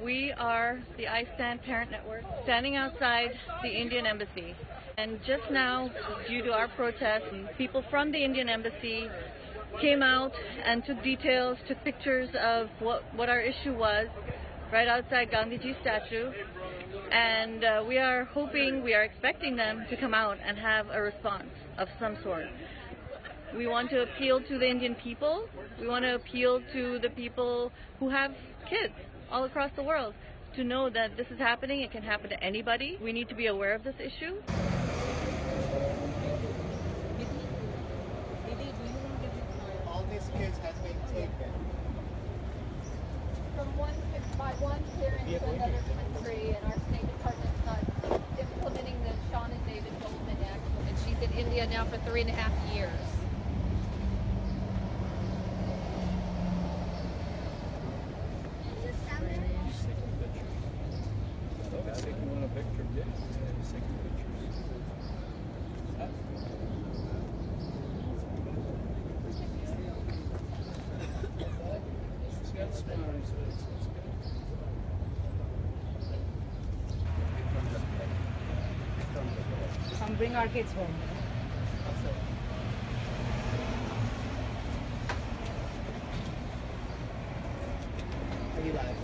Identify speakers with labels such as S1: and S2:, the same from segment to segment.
S1: We are the iStand Parent Network, standing outside the Indian Embassy. And just now, due to our protest, people from the Indian Embassy came out and took details, took pictures of what our issue was right outside Gandhiji's statue. And we are expecting them to come out and have a response of some sort. We want to appeal to the Indian people. We want to appeal to the people who have kids all across the world to know that this is happening. It can happen to anybody. We need to be aware of this issue.
S2: All these kids has been taken
S3: from by one parent to another country, and our State Department's not implementing the Sean and David Goldman Act. And she's in India now for 3.5 years.
S4: Come bring our kids home.
S2: Are you live?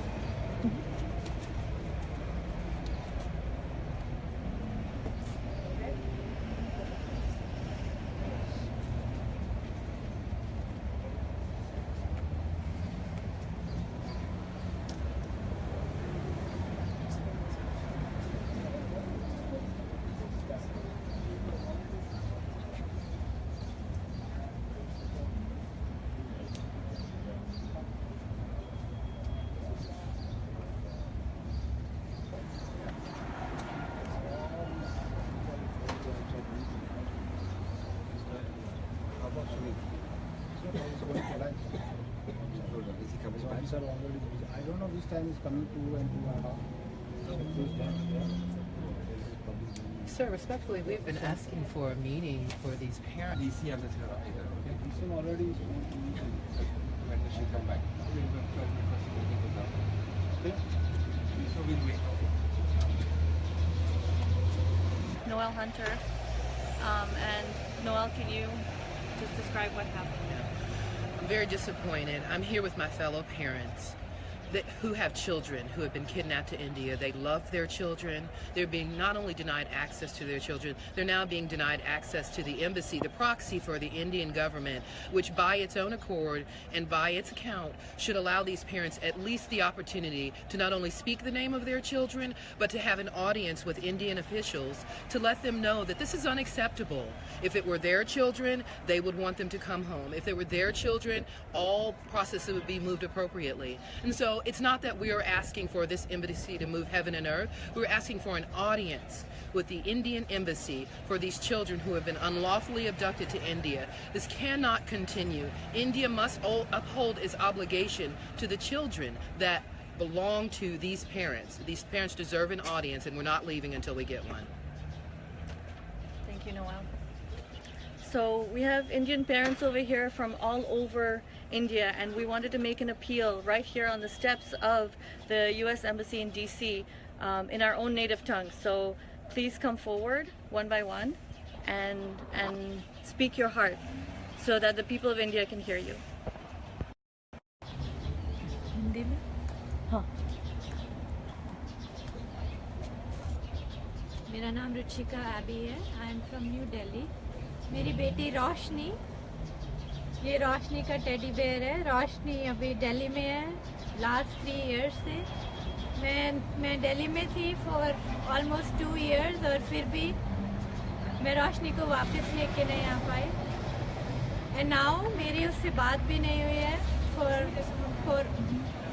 S5: I don't know which time is coming to and 2.5.
S6: Sir, respectfully, we've been asking for a meeting for these parents.
S5: This one already is going to meet.
S7: When does she come back?
S5: Okay.
S7: So we'll wait.
S1: Noel Hunter. And Noel, can you just describe what happened?
S6: I'm very disappointed. I'm here with my fellow parents who have children who have been kidnapped to India. They love their children. They're being not only denied access to their children, they're now being denied access to the embassy, the proxy for the Indian government, which by its own accord and by its account should allow these parents at least the opportunity to not only speak the name of their children, but to have an audience with Indian officials to let them know that this is unacceptable. If it were their children, they would want them to come home. If it were their children, all processes would be moved appropriately. And so it's not that we are asking for this embassy to move heaven and earth. We're asking for an audience with the Indian embassy for these children who have been unlawfully abducted to India. This cannot continue. India must uphold its obligation to the children that belong to these parents. These parents deserve an audience, and we're not leaving until we get one.
S1: Thank you, Noel. So we have Indian parents over here from all over India, and we wanted to make an appeal right here on the steps of the U.S. Embassy in D.C. In our own native tongue. So please come forward one by one and speak your heart so that the people of India can hear you. Hindi mein? हाँ.
S8: मेरा नाम Ruchika AB है. I am from new Delhi. मेरी बेटी रोशनी, ये रोशनी का teddy bear है. रोशनी अभी दिल्ली में है लास्ट 3 इयर्स से. मैं दिल्ली में थी फॉर ऑलमोस्ट 2 इयर्स और फिर भी मैं रोशनी को वापस लेके नहीं आ पाई. एंड नाउ मेरी उससे बात भी नहीं हुई है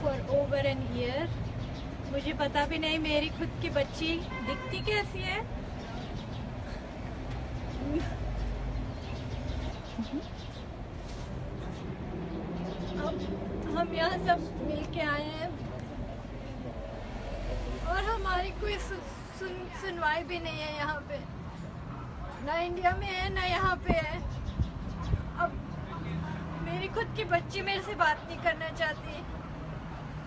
S8: फॉर ओवर एन ईयर. मुझे पता भी नहीं मेरी खुद की बच्ची दिखती कैसी है. हम यहाँ सब मिल के आए हैं और हमारी कोई सुनवाई भी नहीं है यहाँ पे. ना इंडिया में है ना यहाँ पे है. अब मेरी खुद की बच्ची मेरे से बात नहीं करना चाहती.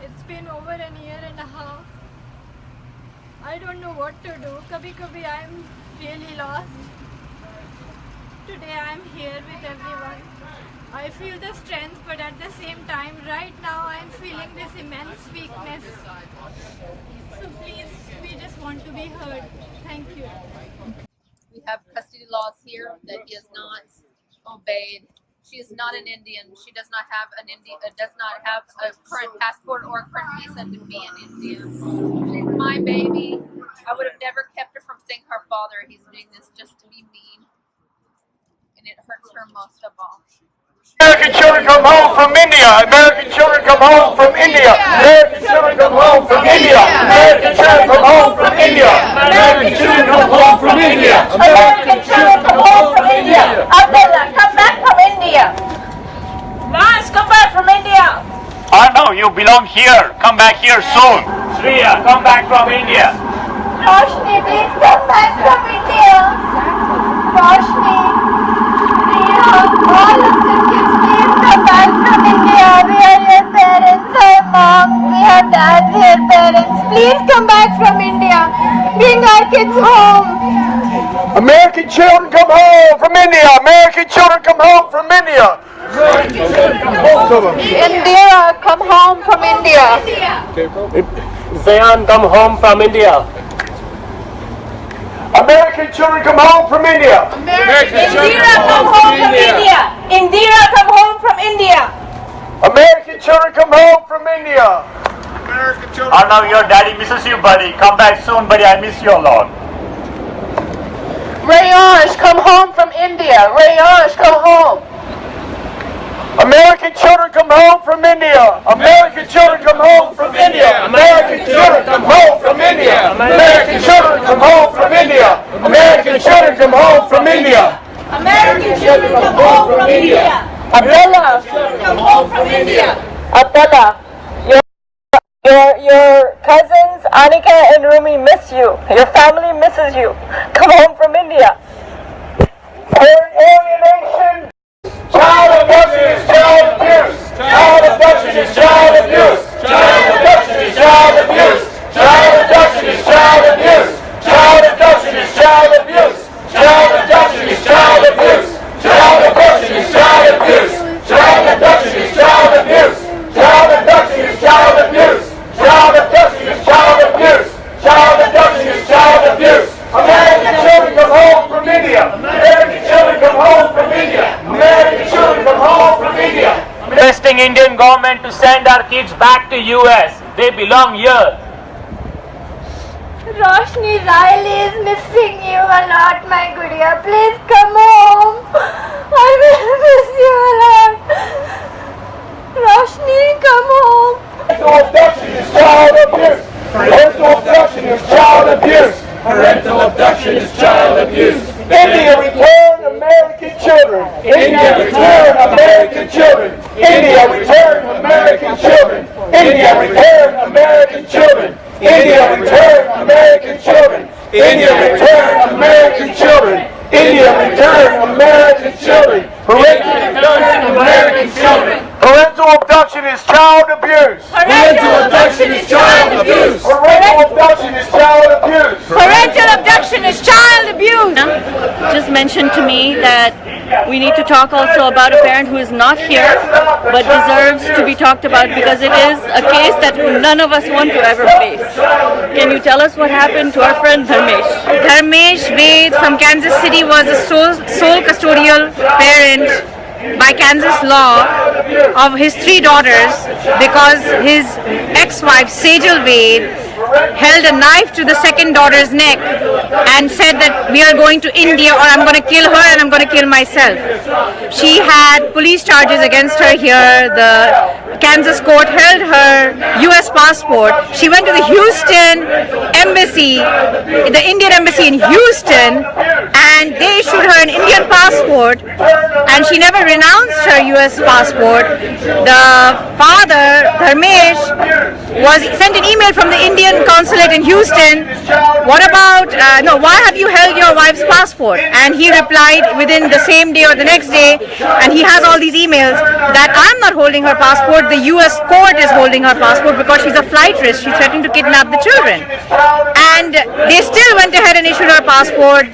S8: It's been over an year and a half. I don't know what to do. Kabhi I'm really lost. Today I'm here with everyone. I feel the strength, but at the same time, right now I'm feeling this immense weakness. So please, we just want to be heard. Thank you.
S3: We have custody laws here that he has not obeyed. She is not an Indian. She does not have a current passport or a current visa to be in India. She's my baby. I would have never kept her from seeing her father. He's doing this just to be mean, and it hurts her most of all.
S9: American children come home from India. American children come home from India. American children come home from India. American children come home from India. American children come home from India. American children come home from India.
S10: Abdullah, come back from India. Nice, come back from India.
S9: No, you belong here. Come back here soon. Shreya, come back from India.
S10: Roshni, please come back from India. Roshni, Riya, all of the kids, please come back from India. We are your parents, our mom, we have dads here, parents. Please come back from India. Bring our kids home.
S9: American children come home from India. American children come home from India.
S10: Indira, come home from India.
S9: Zayan, come home from India. American children come home from India.
S10: Indira, come home from India. Indira, come home from India.
S9: American children come home from India.
S7: American children.
S9: Arnav, your daddy misses you, buddy. Come back soon, buddy. I miss you a lot.
S10: Rayansh, come home from India. Rayansh, come home.
S9: American children come home from India. American children come home from India. American children come home from India. American children come home from India. American children come home from India.
S10: American children come home from India. Abdullah, come home from India. Abdullah, your cousins Anika and Rumi miss you. Your family misses you. Come home from India.
S9: Alienation. Child abduction is child abuse. Child abduction is child abuse. Child abduction is child abuse. Child abduction is child abuse. Child abduction is child abuse. Child abduction is child abuse. Child abduction is child abuse. Child abduction is child abuse. Child abduction is child abuse. Child abduction is child abuse. Child abduction is child abuse. American children come home from India. American children come home from India. American children come home from India. Requesting Indian government to send our kids back to US. They belong here.
S10: Roshni, Riley is missing you a lot, my Gudiya. Please come home. I will miss you a lot. Roshni, come home.
S9: Parental abduction is child abuse. Parental abduction is child abuse. Parental abduction is child abuse. India, return American children. India, return American children. India, return American children. India, return American children. India, return American children. India, return American children. India, return American children. Parental abduction, American children. Parental abduction is child abuse.
S10: Parental abduction is child abuse.
S9: Parental abduction is child abuse.
S10: Parental abduction is child abuse.
S1: Just mentioned to me that we need to talk also about a parent who is not here but deserves to be talked about because it is a case that none of us want to ever face. Can you tell us what happened to our friend Dharmesh?
S11: Dharmesh Ved from Kansas City was a sole custodial parent by Kansas law of his 3 daughters because his ex-wife Sejal Ved held a knife to the second daughter's neck and said that we are going to India or I'm going to kill her and I'm going to kill myself. She had police charges against her here. The Kansas court held her US passport. She went to the Houston embassy, the Indian embassy in Houston, and they issued her an Indian passport and she never renounced her US passport. The father, Dharmesh, sent an email from the Indian consulate in Houston. What about, why have you held your wife's passport? And he replied within the same day or the next day, and he has all these emails, that I'm not holding her passport, the US court is holding her passport because she's a flight risk, she's threatening to kidnap the children. and they still went ahead and issued her passport.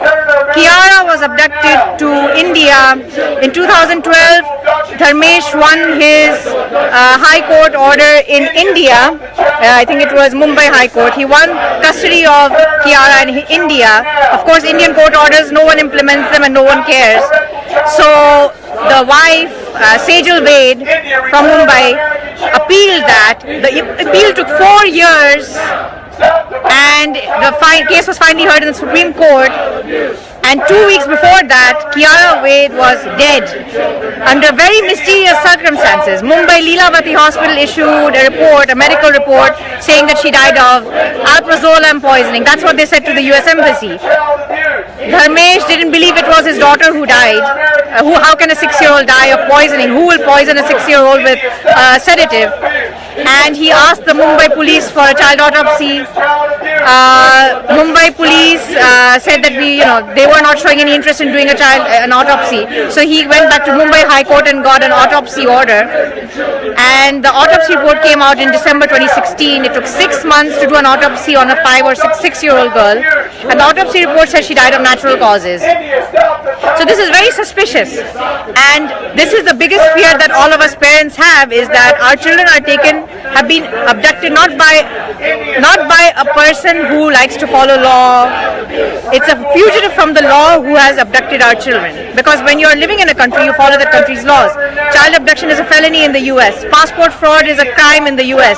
S11: Kiara was abducted to India in 2012. Dharmesh won his High Court order in India. I think it was Mumbai High Court. He won custody of Kiara in India. Of course, Indian court orders, no one implements them and no one cares. So the wife, Sejal Ved from Mumbai, appealed that. The appeal took 4 years, and the case was finally heard in the Supreme Court. And 2 weeks before that, Kiara Ved was dead under very mysterious circumstances. Mumbai Leelavati Hospital issued a report, a medical report, saying that she died of alprazolam poisoning. That's what they said to the US Embassy. Dharmesh didn't believe it was his daughter who died. How can a 6-year-old die of poisoning? Who will poison a 6-year-old with sedative? And he asked the Mumbai police for a child autopsy. Mumbai police said that they were not showing any interest in doing an autopsy. So he went back to Mumbai High Court and got an autopsy order. And the autopsy report came out in December 2016. It took 6 months to do an autopsy on a 5 or 6-year-old girl. And the autopsy report says she died of natural causes. So this is very suspicious. And this is the biggest fear that all of us parents have, is that our children have been abducted not by a person who likes to follow law. It's a fugitive from the law who has abducted our children. Because when you're living in a country, you follow that country's laws. Child abduction is a felony in the US. Passport fraud is a crime in the US.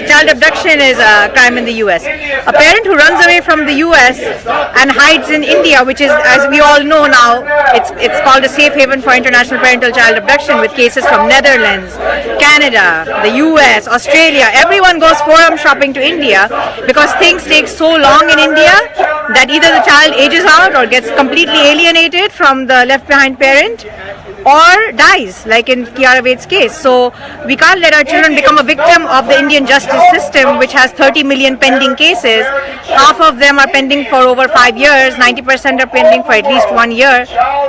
S11: Child abduction is a crime in the US. A parent who runs away from the US and hides in India, which is, as we all know now, it's called a safe haven for international parental child abduction, with cases from Netherlands, Canada, the US, Australia. Everyone goes forum shopping to India because things take so long in India that either the child ages out or gets completely alienated from the left behind parent, or dies, like in Kiara Ved's case. So we can't let our children become a victim of the Indian justice system, which has 30 million pending cases. Half of them are pending for over 5 years, 90% are pending for at least 1 year.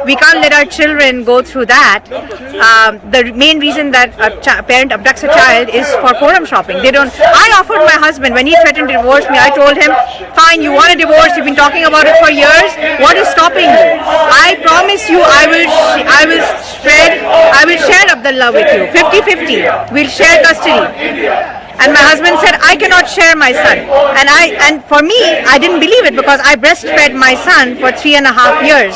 S11: We can't let our children go through that. The main reason that a parent abducts a child is for forum shopping. I offered my husband, when he threatened to divorce me, I told him, fine, you want a divorce, you've been talking about it for years, what is stopping you? I promise you I will share Abdullah with you, 50-50, we'll share custody. And my husband said, I cannot share my son. And for me, I didn't believe it, because I breastfed my son for 3.5 years.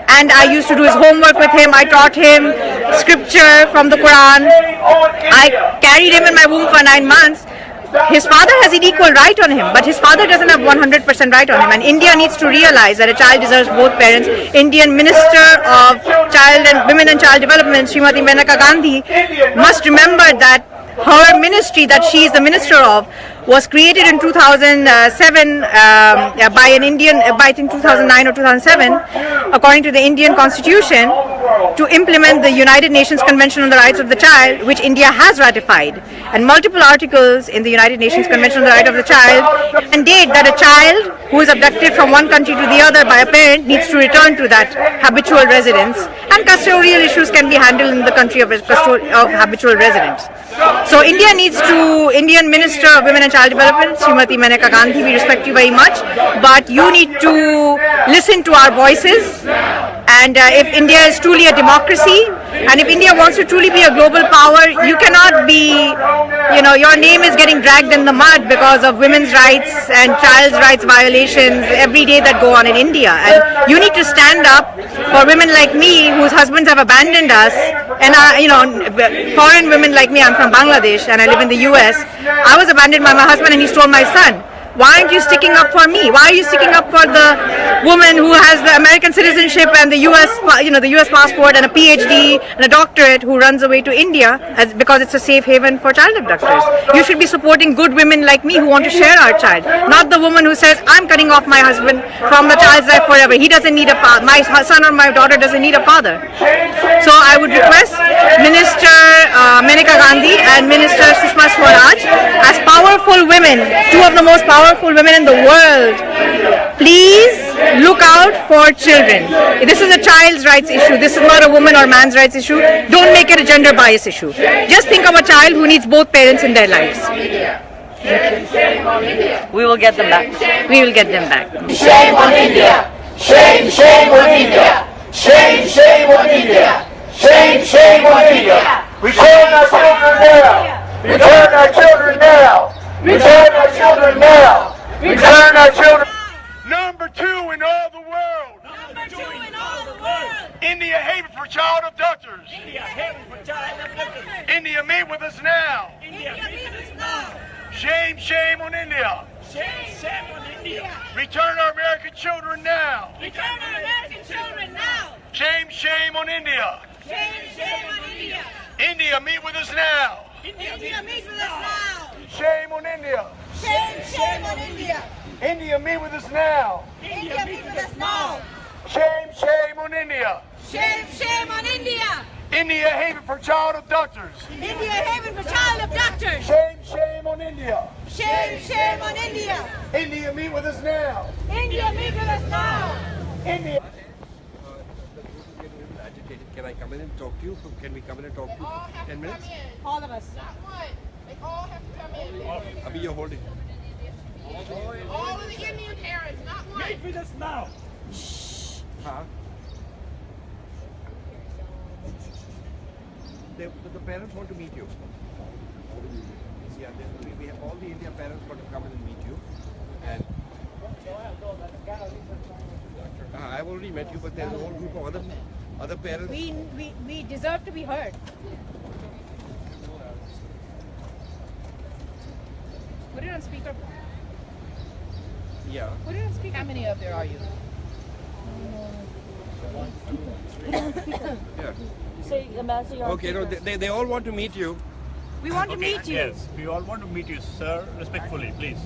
S11: And I used to do his homework with him. I taught him scripture from the Quran. I carried him in my womb for 9 months. His father has an equal right on him, but his father doesn't have 100% right on him. And India needs to realize that a child deserves both parents. Indian Minister of Women and Child Development, Srimati Maneka Gandhi, must remember that her ministry that she is the minister of was created in 2007 by an Indian, I think 2009 or 2007, according to the Indian Constitution, to implement the United Nations Convention on the Rights of the Child, which India has ratified. And multiple articles in the United Nations Convention on the Rights of the Child mandate that a child who is abducted from one country to the other by a parent needs to return to that habitual residence, and custodial issues can be handled in the country of habitual residence. So Indian Minister of Women and Child Development, Srimati Maneka Gandhi, we respect you very much, but you need to listen to our voices. And if India is truly a democracy, and if India wants to truly be a global power, you cannot be, your name is getting dragged in the mud because of women's rights and child's rights violations every day that go on in India. And you need to stand up for women like me whose husbands have abandoned us, and foreign women like me. I'm from Bangladesh and I live in the US. I was abandoned by my husband and he stole my son. Why aren't you sticking up for me? Why are you sticking up for the woman who has the American citizenship and the US passport and a PhD and a doctorate who runs away to India because it's a safe haven for child abductors? You should be supporting good women like me who want to share our child, not the woman who says, I'm cutting off my husband from the child's life forever. He doesn't need a father. My son or my daughter doesn't need a father. So I would request Minister Maneka Gandhi and Minister Sushma Swaraj, as powerful women, two of the most powerful women in the world, please look out for children. This is a child's rights issue. This is not a woman or man's rights issue. Don't make it a gender bias issue. Just think of a child who needs both parents in their lives.
S9: Shame on India.
S11: We will get them back. We will get them back.
S9: Shame on India. Shame on India. Shame on India. Shame on India. Return our children now. Return our children now. Return our children now. Return our children.
S12: Number 2 in all the world.
S13: Number 2 in all the world.
S12: India haven for child abductors.
S13: India haven for child abductors.
S12: India, meet with us now.
S13: India, meet with us now.
S12: Shame on India.
S13: Shame on India.
S12: Return our American children now.
S13: Return our American children now.
S12: Shame on India.
S13: Shame on India.
S12: India, meet with us now.
S13: India, meet with us now.
S12: Shame on India.
S13: Shame on India.
S12: India, meet with us now.
S13: India, meet with us now.
S12: Shame on India.
S13: Shame on India.
S12: India haven for child abductors.
S13: India haven for child abductors.
S12: Shame on India.
S13: Shame on India.
S12: India, meet with us now.
S13: India, meet with us now.
S12: India.
S7: Can I come in and talk to you? Can we come in and talk to you for 10 minutes?
S4: All of us.
S3: They all have to come in.
S7: Abhi, you're holding.
S3: All of the Indian parents, not one.
S13: Meet with us now.
S7: Huh? The parents want to meet you. Yeah, we have all the India parents want to come in and meet you. And I've already met you, but there's a whole group of other parents.
S4: We deserve to be heard. Put it on speaker.
S7: Yeah.
S4: Put it on speaker.
S3: How many of there are you?
S7: Yeah.
S1: Say, Ambassador.
S7: Okay, no, they all want to meet you.
S4: We want to meet you.
S13: Yes, we all want to meet you, sir. Respectfully, please.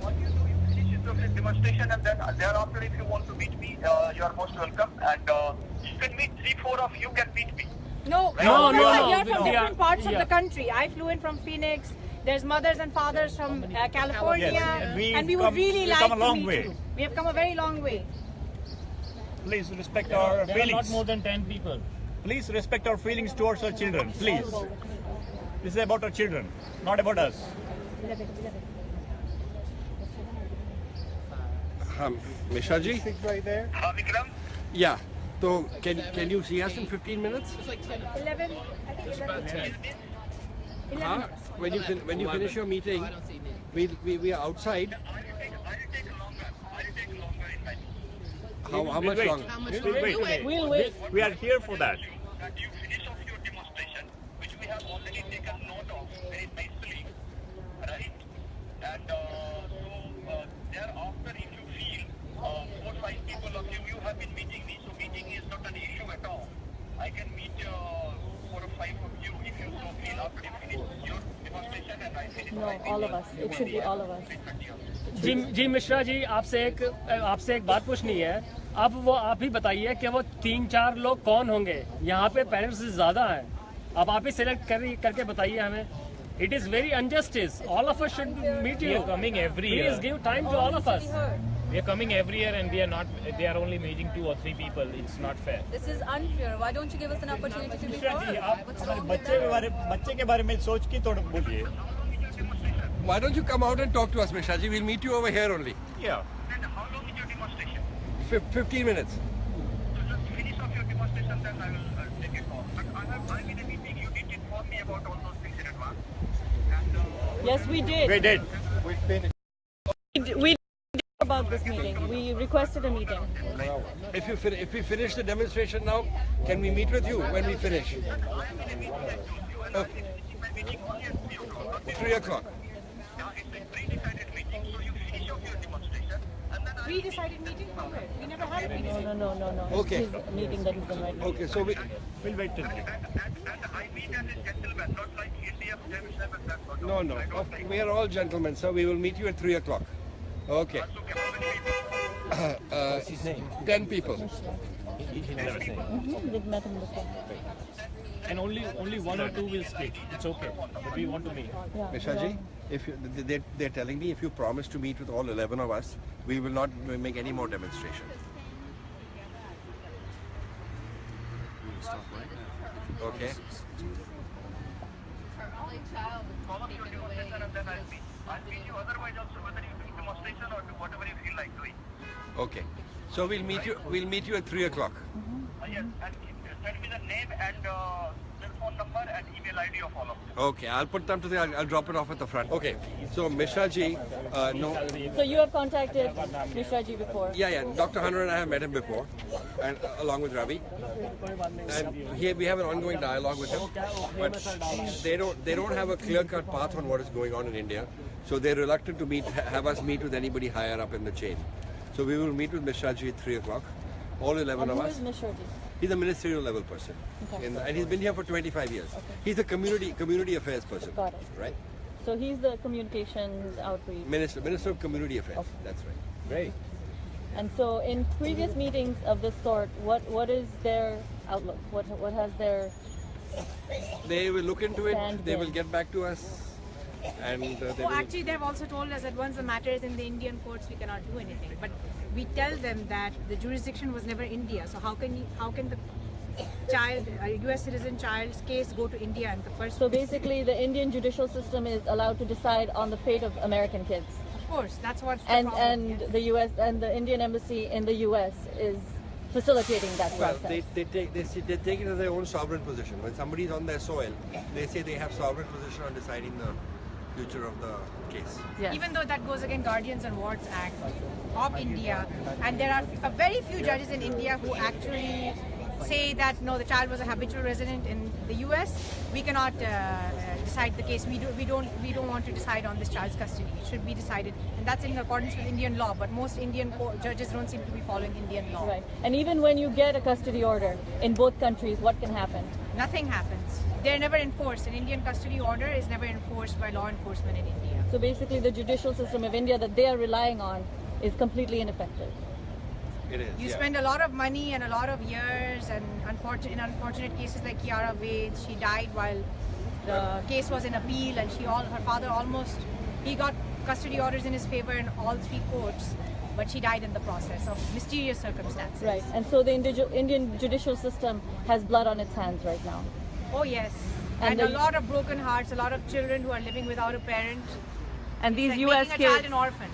S12: What you do, you finish the demonstration, and then thereafter, if you want to meet me, you are most welcome. And you can meet 3-4 of you can meet me.
S4: No,
S13: No,
S4: you're
S13: no,
S4: from
S13: we
S4: different
S13: are-
S4: parts of
S13: yeah.
S4: the country. I flew in from Phoenix. There's mothers and fathers from California,
S13: Yes.
S4: and we would really
S13: we've
S4: like
S13: come a
S4: to
S13: long
S4: meet
S13: way.
S4: you. We have come a very long way.
S13: Please respect our feelings.
S14: Not more than 10 people.
S13: Please respect our feelings towards our children. Please. This is about our children, not about us.
S7: Mishra ji?
S2: Right there.
S12: Vikram?
S7: Yeah. So can you see us in 15 minutes?
S4: 11, I think 11.
S7: Huh? When you finish your meeting, we are outside. How much
S13: wait.
S7: longer?
S13: We'll wait.
S4: We'll wait.
S13: We are here for that.
S12: That you finish off your demonstration, which we have already taken note of very nicely, right? And thereafter, if you feel 4-5 people of you have been meeting me, so meeting is not an issue at all. I can meet 4 or 5 of you if you so feel after you finish your demonstration and I finish
S1: No, all of us. It should be all of us.
S14: जी मिश्रा जी आपसे एक बात पूछनी है. अब वो आप ही बताइए कि वो 3-4 लोग कौन होंगे. यहाँ पे पेरेंट्स ज़्यादा हैं. अब आप ही सिलेक्ट करके बताइए हमें. It is very injustice. All of us should meet you.
S15: We are coming every year.
S14: Please give time to all of us.
S15: We are coming every year and we are not. They are only meeting 2 or 3 people. It's not fair.
S16: This is unfair. Why don't you give us an opportunity to be heard? What's wrong with that?
S13: बच्चे के बारे में सोच के थोड़ा बोलिए.
S7: Why don't you come out and talk to us, Mishra ji? We'll meet you over here only.
S13: Yeah.
S12: And how long is your demonstration?
S7: 15 minutes.
S12: So just finish off your demonstration, then I will take a call. But I'm in a meeting. You did inform me about all those things in advance. And
S1: Yes, we did.
S13: We did.
S2: We finished.
S1: We did about this meeting. We requested a meeting.
S7: If we finish the demonstration now, can we meet with you when we finish? Okay. 3 o'clock.
S4: Pre-decided meeting? We never had a pre-decided.
S1: No.
S7: Okay.
S1: It's his meeting that he's invited.
S7: Okay, so
S13: We'll wait till.
S12: and I meet as a gentleman, not like India,
S7: no. We are all gentlemen, so we will meet you at 3 o'clock. Okay.
S15: What's his name?
S7: 10 people.
S15: He never say.
S1: We've met him before.
S15: And only 1 or 2 will speak. It's okay. But we want to meet.
S1: Yeah.
S7: Mishra ji, they're telling me if you promise to meet with all 11 of us, we will not make any more demonstration. Okay.
S3: Her only child was taken away.
S12: then I'll meet you. Otherwise, also whether you do demonstration or do whatever you feel like doing.
S7: Okay. So we'll meet you. We'll meet you at 3 o'clock.
S12: Yes, and send me the name and cell phone number and email ID of all of them.
S7: Okay, I'll put them to the. I'll drop it off at the front. Okay. So Mishra ji, no.
S1: So you have contacted Mishra ji before?
S7: Yeah. Dr. Hunter and I have met him before, and along with Ravi, and we have an ongoing dialogue with him. But they don't have a clear-cut path on what is going on in India, so they're reluctant to have us meet with anybody higher up in the chain. So we will meet with Mishra ji at 3 o'clock. All 11 of us.
S1: Who is Mishra ji?
S7: He's a ministerial level person,
S1: Okay.
S7: and he's been here for 25 years.
S1: Okay.
S7: He's a community affairs person.
S1: Got it.
S7: Right?
S1: So he's the communications outreach.
S7: Minister of Community Affairs.
S1: Okay.
S7: That's right. Great.
S1: And so in previous meetings of this sort, what is their outlook? What has their
S7: They will look into it.
S1: stand
S7: They
S1: been?
S7: will get back to us, and they will.
S4: Actually, they've also told us that once the matter is in the Indian courts, we cannot do anything. But we tell them that the jurisdiction was never India. So how can the child, a U.S. citizen child's case go to India in the first
S1: So
S4: place?
S1: basically, the Indian judicial system is allowed to decide on the fate of American kids.
S4: Of course, that's what's the
S1: And
S4: problem. yeah.
S1: the U.S. and the Indian embassy in the U.S. is facilitating that
S7: Well,
S1: process.
S7: they take it as their own sovereign position. When somebody is on their soil, they say they have sovereign position on deciding the future of the case.
S1: Yes.
S4: Even though that goes against Guardians and Wards Act of India, and there are very few judges in India who actually say that no, the child was a habitual resident in the U.S. We cannot decide the case. We don't want to decide on this child's custody. It should be decided, and that's in accordance with Indian law. But most Indian judges don't seem to be following Indian law.
S1: Right. And even when you get a custody order in both countries, what can happen?
S4: Nothing happens. They're never enforced. An Indian custody order is never enforced by law enforcement in India.
S1: So basically, the judicial system of India that they are relying on is completely ineffective.
S7: It is.
S4: You
S7: yeah.
S4: spend a lot of money and a lot of years, and in unfortunate cases like Kiara Wade, she died while the case was in appeal, and her father he got custody orders in his favor in all 3 courts, but she died in the process of mysterious circumstances.
S1: Right. And so the Indian judicial system has blood on its hands right now.
S4: Oh yes,
S1: And
S4: and a
S1: the-
S4: lot of broken hearts, a lot of children who are living without a parent.
S1: And these
S4: It's like
S1: U.S.
S4: making a child
S1: kids,
S4: an orphan.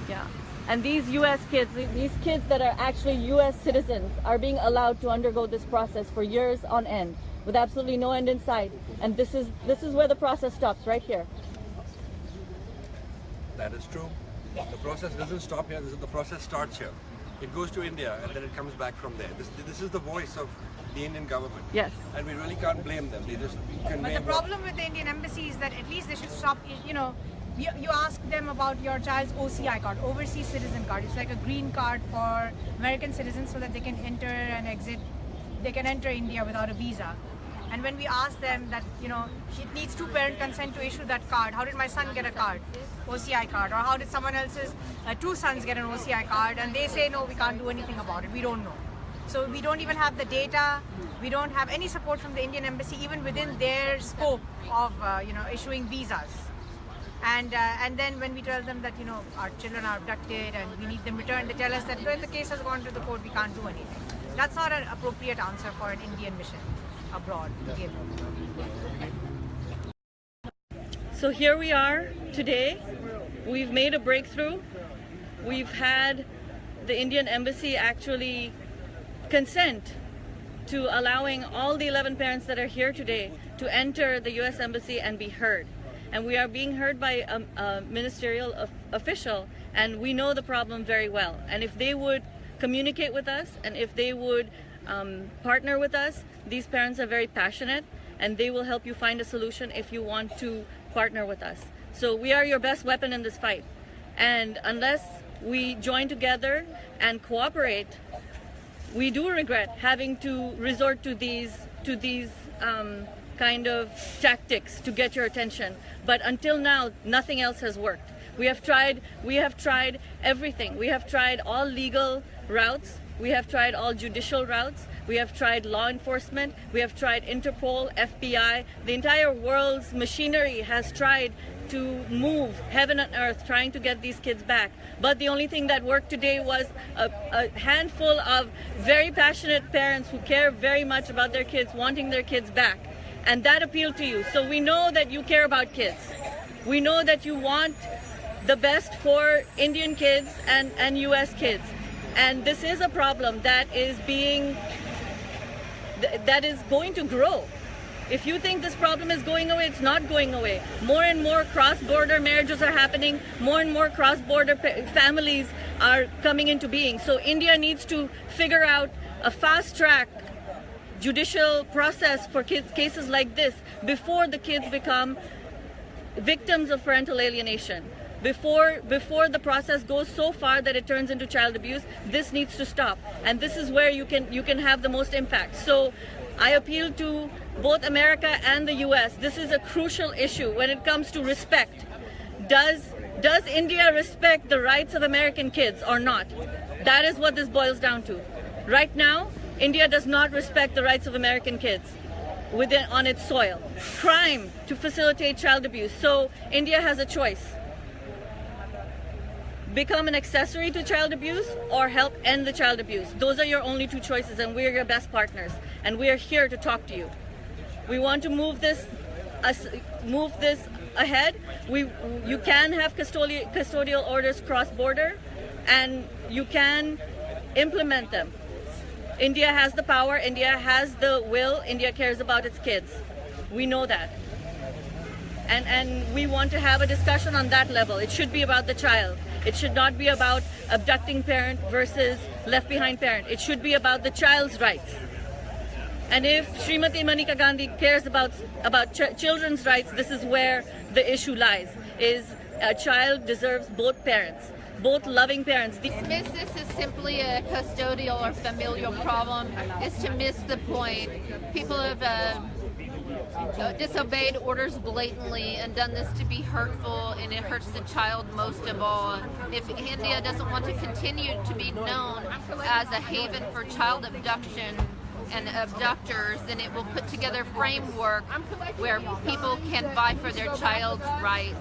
S1: yeah, and these U.S. kids, these kids that are actually U.S. citizens, are being allowed to undergo this process for years on end, with absolutely no end in sight. And this is where the process stops, right here.
S7: That is true. The process doesn't stop here. The process starts here. It goes to India, and then it comes back from there. This is the voice of the Indian government.
S1: Yes.
S7: And we really can't blame them. They just convey.
S4: But the problem with the Indian embassy is that at least they should stop, you ask them about your child's OCI card, Overseas Citizen Card. It's like a green card for American citizens so that they can enter and exit, they can enter India without a visa. And when we ask them that, it needs 2-parent consent to issue that card, how did my son get a card, OCI card? Or how did someone else's 2 sons get an OCI card? And they say, no, we can't do anything about it. We don't know. So we don't even have the data. We don't have any support from the Indian embassy, even within their scope of, issuing visas. And then when we tell them that, our children are abducted and we need them returned, they tell us that when the case has gone to the court, we can't do anything. That's not an appropriate answer for an Indian mission abroad to give.
S1: So here we are today. We've made a breakthrough. We've had the Indian embassy actually consent to allowing all the 11 parents that are here today to enter the U.S. embassy and be heard. And we are being heard by a ministerial official, and we know the problem very well. And if they would communicate with us, and if they would partner with us, these parents are very passionate, and they will help you find a solution if you want to partner with us. So we are your best weapon in this fight. And unless we join together and cooperate, we do regret having to resort to these kind of tactics to get your attention. But until now, nothing else has worked. We have tried everything. We have tried all legal routes. We have tried all judicial routes. We have tried law enforcement. We have tried Interpol, FBI. The entire world's machinery has tried to move heaven and earth, trying to get these kids back. But the only thing that worked today was a handful of very passionate parents who care very much about their kids, wanting their kids back. And that appealed to you. So we know that you care about kids. We know that you want the best for Indian kids and US kids. And this is a problem that is going to grow. If you think this problem is going away, it's not going away. More and more cross-border marriages are happening. More and more cross-border families are coming into being. So India needs to figure out a fast-track judicial process for cases like this before the kids become victims of parental alienation. Before the process goes so far that it turns into child abuse, this needs to stop. And this is where you can have the most impact. So I appeal to both America and the US. This is a crucial issue when it comes to respect. Does India respect the rights of American kids or not? That is what this boils down to. Right now, India does not respect the rights of American kids on its soil. Crime to facilitate child abuse. So India has a choice. Become an accessory to child abuse or help end the child abuse. Those are your only two choices, and we're your best partners. And we are here to talk to you. We want to move this ahead. You can have custodial orders cross-border, and you can implement them. India has the power, India has the will, India cares about its kids. We know that. And we want to have a discussion on that level. It should be about the child. It should not be about abducting parent versus left behind parent. It should be about the child's rights. And if Srimati Maneka Gandhi cares about children's rights, this is where the issue lies, is a child deserves both parents, both loving parents.
S3: Dismiss this as simply a custodial or familial problem is to miss the point. People have disobeyed orders blatantly and done this to be hurtful, and it hurts the child most of all. If India doesn't want to continue to be known as a haven for child abduction and abductors, then it will put together a framework where people can vie for their child's rights.